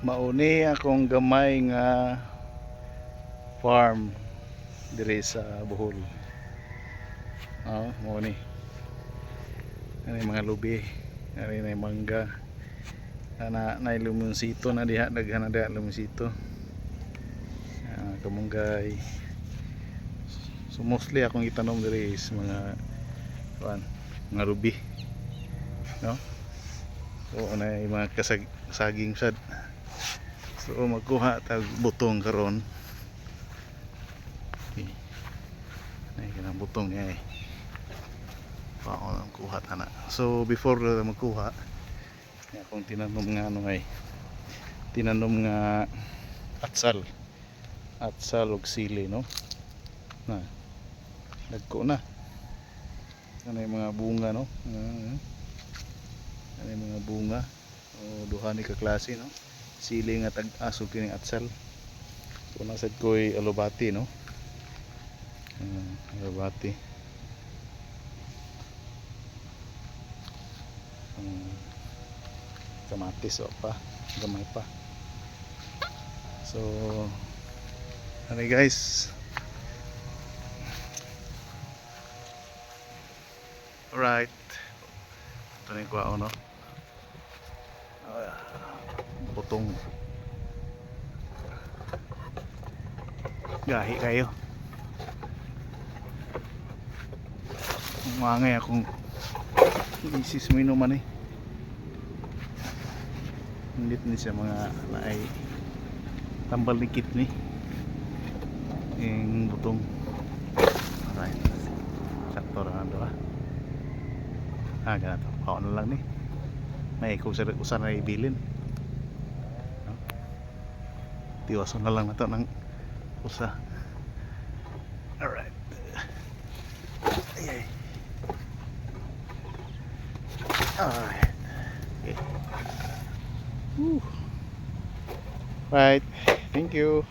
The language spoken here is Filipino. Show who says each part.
Speaker 1: Mauni akong gamay nga farm diri sa Bohol. Mauni. Ano mga lubi, ano na mangga, na lumonsito na diha, daghan na diha lumonsito. Kamunggay. So mostly akong itanom diri is mga lubi, no? So na mga saging sad. So magkuha tag butong karon. Ay kanang butong niya paano kuha tana. So before magkuha, akong tinanom nga tinanom nga atsal og sili, no? Dagko na. Ano yung mga bunga, no? Ano yung mga bunga o duha ni ka klase, no? Sili nga tag-aso kining atsal. So nasad ko'y alubati, no? Alubati. Kamatis o pa, gamay pa. So ano guys, alright, ito na yung kuha, no? Butong gahi kayo, umangay akong isis mo inuman hindi ni siya mga naay tambal likit ni yung butong. Alright, sakto na doon ganito, ako na lang ni may usa na ibilin, no? Tiwason na lang na to ng usa. Alright, ay. Alright, okay. Right, thank you.